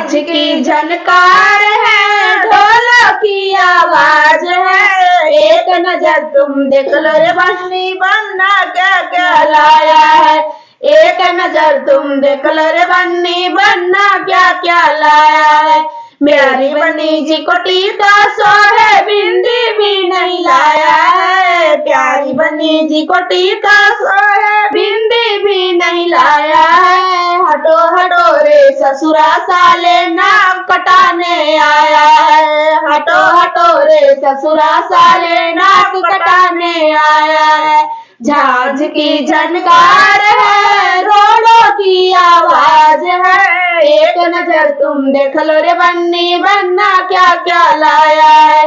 झांझ की झनकार है, ढोल की आवाज है। एक नजर तुम देख लो रे बन्नी बन्ना क्या क्या लाया है। एक नजर तुम देख लो रे बन्नी बन्ना क्या क्या लाया है। मेरी बन्नी जी को टीका सोहे बिंदी भी नहीं लाया है। प्यारी बन्नी जी को टीका सोहे बिंदी भी नहीं लाया है। हटो हटो रे ससुरा साले नाक कटाने आया है। हटो हटो रे ससुरा साले नाक कटाने आया है। झांझ की झनकार है, रोड़ों की आवाज है। एक नजर तुम देख लो रे बन्नी बन्ना क्या क्या लाया है।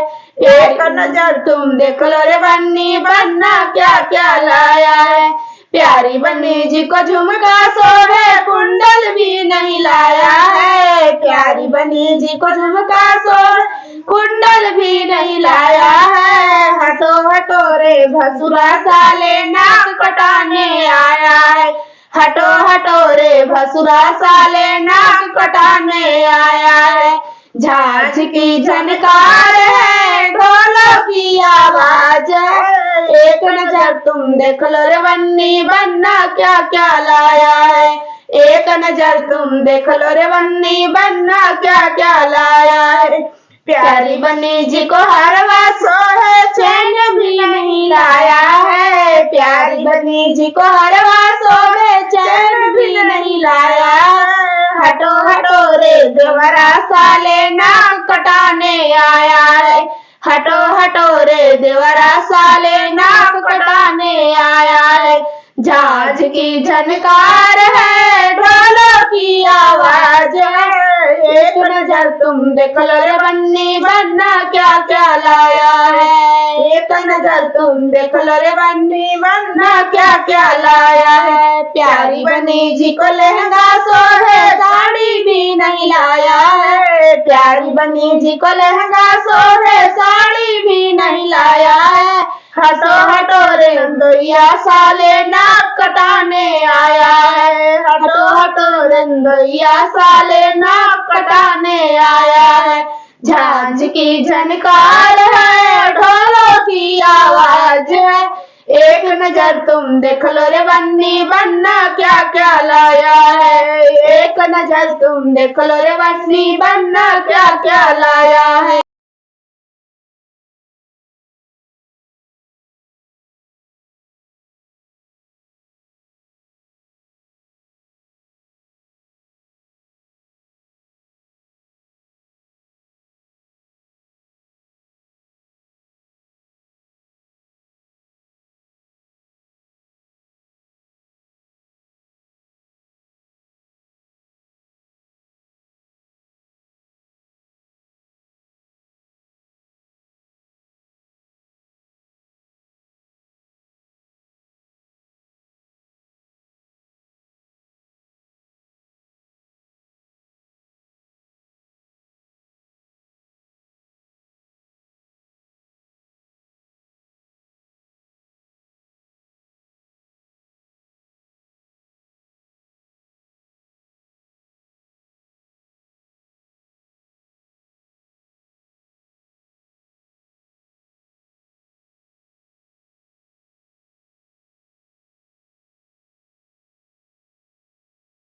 एक नजर तुम देख लो रे बन्नी बन्ना क्या क्या लाया है। प्यारी बन्नी जी को झुमका सोहे कुंडल भी नहीं लाया है। प्यारी बन्नी जी को झुमका सोहे कुंडल भी नहीं लाया है। हटो हटो रे भसुरा साले नाक कटाने आया है। हटो हटो रे भसुरा साले नाक कटाने आया है। झांझ की झनकार है, ढोलों की आवाज है। एक नजर तुम देख लो रे बन्नी बन्ना क्या क्या लाया है। एक नजर तुम देख लो रे बन्नी बन्ना क्या क्या लाया है। प्यारी बन्नी जी को हरवा सोहे चैन भी नहीं लाया है। प्यारी बन्नी जी को हरवा सोहे चैन भी नहीं लाया है। हटो हटो रे देवरा साले नाक कटाने आया है। हटो हटो रे देवरा साले नाक कटाने आया है। झांझ की झनकार है, ढोलों की आवाज है। एक नजर तुम देख लो रे बन्नी बन्ना क्या क्या लाया है। एक नजर तुम देख लो रे बन्नी बन्ना क्या क्या लाया है। प्यारी बन्नी जी को लहंगा सोहे साड़ी भी नहीं लाया है। प्यारी बन्नी जी को लहंगा सोहे साड़ी भी नहीं लाया है। हटो हटो रे रंदोइया साले नाक कटाने आया है। हटो हटो रंदोइया साले नाक कटाने आया है। झांझ की झनकार है, ढोलों की आवाज है। एक नजर तुम देख लो रे बन्नी बन्ना क्या क्या लाया है। एक नजर तुम देख लो रे बन्नी बन्ना क्या क्या लाया है।